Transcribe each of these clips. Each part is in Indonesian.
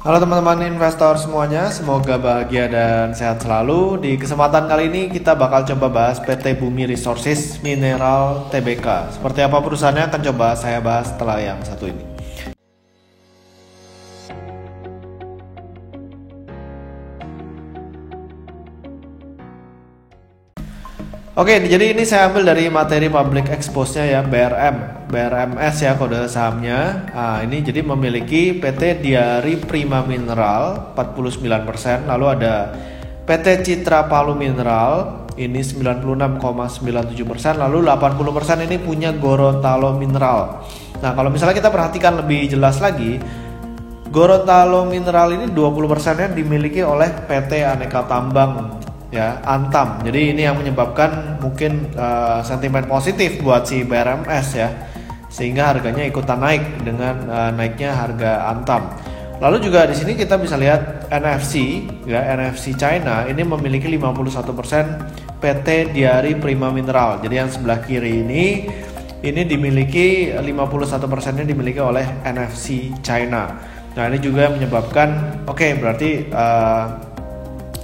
Halo teman-teman investor semuanya, semoga bahagia dan sehat selalu. Di kesempatan kali ini kita bakal coba bahas PT Bumi Resources Mineral Tbk. Seperti apa perusahaannya akan coba saya bahas setelah yang satu ini. Oke, jadi ini saya ambil dari materi public expose-nya ya, BRMS ya kode sahamnya. Nah, ini jadi memiliki PT Diari Prima Mineral 49%, lalu ada PT Citra Palu Mineral ini 96,97%, lalu 80% ini punya Gorontalo Mineral. Nah, kalau misalnya kita perhatikan lebih jelas lagi, Gorontalo Mineral ini 20%-nya dimiliki oleh PT Aneka Tambang ya, Antam. Jadi ini yang menyebabkan mungkin sentimen positif buat si BRMS ya, sehingga harganya ikutan naik dengan naiknya harga Antam. Lalu juga di sini kita bisa lihat NFC ya, NFC China ini memiliki 51% PT Diari Prima Mineral. Jadi yang sebelah kiri ini dimiliki 51%-nya dimiliki oleh NFC China. Nah, ini juga menyebabkan berarti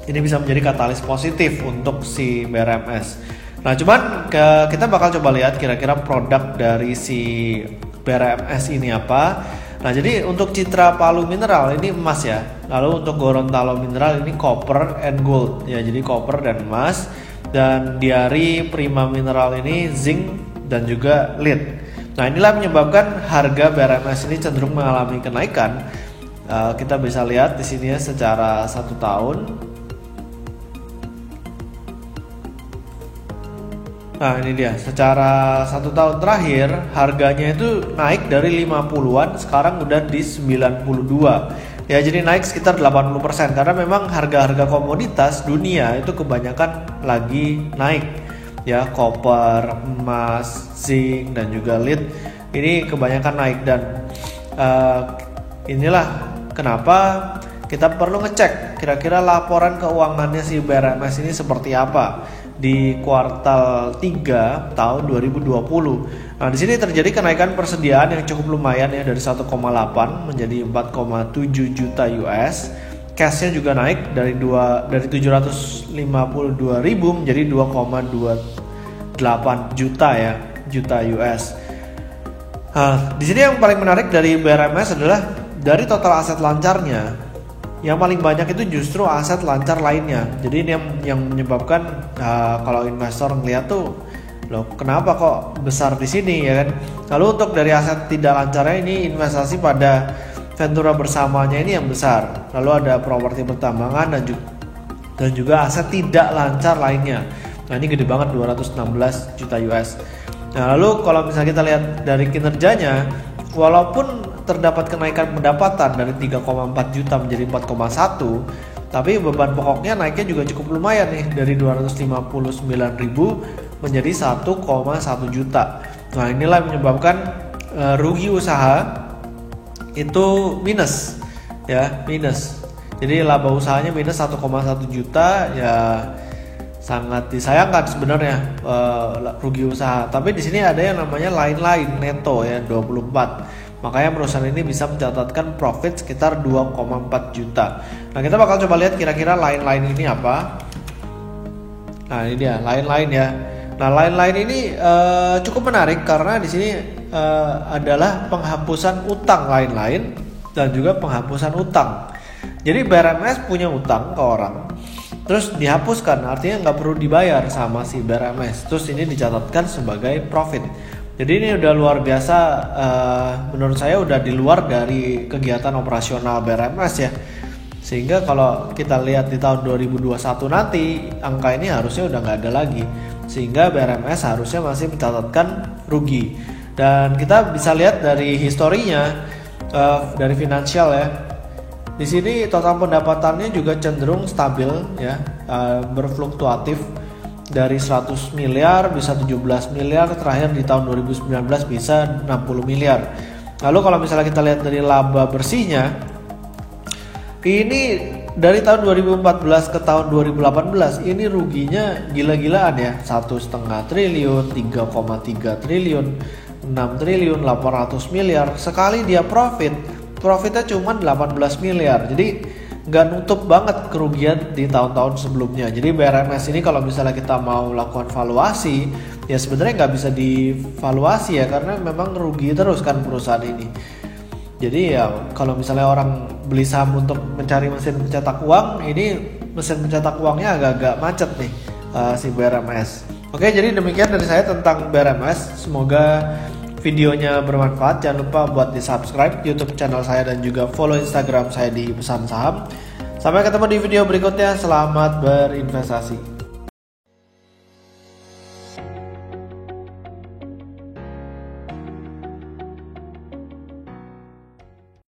ini bisa menjadi katalis positif untuk si BRMS. Nah, cuman kita bakal coba lihat kira-kira produk dari si BRMS ini apa. Nah, jadi untuk Citra Palu Mineral ini emas ya. Lalu untuk Gorontalo Mineral ini copper and gold ya, jadi copper dan emas. Dan Diari Prima Mineral ini zinc dan juga lead. Nah, inilah menyebabkan harga BRMS ini cenderung mengalami kenaikan. Kita bisa lihat di sini ya secara 1 tahun. Nah, ini dia, secara 1 tahun terakhir harganya itu naik dari 50-an sekarang udah di 92. Ya, jadi naik sekitar 80% karena memang harga-harga komoditas dunia itu kebanyakan lagi naik. Ya, copper, emas, zinc dan juga lead ini kebanyakan naik, dan inilah kenapa kita perlu ngecek kira-kira laporan keuangannya si BRMS ini seperti apa di kuartal 3 tahun 2020. Nah, di sini terjadi kenaikan persediaan yang cukup lumayan ya, dari 1,8 menjadi 4,7 juta US. Cashnya juga naik dari 752.000 menjadi 2,28 juta US. Nah, di sini yang paling menarik dari BRMS adalah dari total aset lancarnya, yang paling banyak itu justru aset lancar lainnya. Jadi ini yang menyebabkan kalau investor ngeliat tuh, loh kenapa kok besar di sini ya kan. Lalu untuk dari aset tidak lancarnya ini investasi pada Ventura bersamanya ini yang besar. Lalu ada properti pertambangan dan juga aset tidak lancar lainnya. Nah, ini gede banget, 216 juta US. Nah, lalu kalau misalnya kita lihat dari kinerjanya, walaupun terdapat kenaikan pendapatan dari 3,4 juta menjadi 4,1, tapi beban pokoknya naiknya juga cukup lumayan nih, dari 259.000 menjadi 1,1 juta. Nah, inilah menyebabkan rugi usaha itu minus ya, minus. Jadi laba usahanya minus 1,1 juta ya, sangat disayangkan sebenarnya rugi usaha. Tapi di sini ada yang namanya lain-lain neto ya, 24. Makanya perusahaan ini bisa mencatatkan profit sekitar 2,4 juta. Nah, kita bakal coba lihat kira-kira lain-lain ini apa. Nah, ini dia lain-lain ya. Nah, lain-lain ini cukup menarik karena di sini adalah penghapusan utang lain-lain dan juga penghapusan utang. Jadi BRMS punya utang ke orang, terus dihapuskan, artinya nggak perlu dibayar sama si BRMS. Terus ini dicatatkan sebagai profit. Jadi ini udah luar biasa, menurut saya udah di luar dari kegiatan operasional BRMS ya. Sehingga kalau kita lihat di tahun 2021 nanti, angka ini harusnya udah nggak ada lagi. Sehingga BRMS harusnya masih mencatatkan rugi. Dan kita bisa lihat dari historinya, dari finansial ya. Di sini total pendapatannya juga cenderung stabil ya, berfluktuatif. Dari 100 miliar bisa 17 miliar, terakhir di tahun 2019 bisa 60 miliar. Lalu kalau misalnya kita lihat dari laba bersihnya, ini dari tahun 2014 ke tahun 2018 ini ruginya gila-gilaan ya, 1,5 triliun, 3,3 triliun, 6 triliun, 800 miliar. Sekali dia profit, profitnya cuma 18 miliar. Jadi nggak nutup banget kerugian di tahun-tahun sebelumnya. Jadi BRMS ini kalau misalnya kita mau lakukan valuasi, ya sebenarnya nggak bisa divaluasi ya, karena memang rugi terus kan perusahaan ini. Jadi ya kalau misalnya orang beli saham untuk mencari mesin pencetak uang, ini mesin pencetak uangnya agak-agak macet nih, si BRMS. Oke, jadi demikian dari saya tentang BRMS. Semoga videonya bermanfaat. Jangan lupa buat di subscribe YouTube channel saya dan juga follow Instagram saya di Pesan Saham. Sampai ketemu di video berikutnya. Selamat berinvestasi.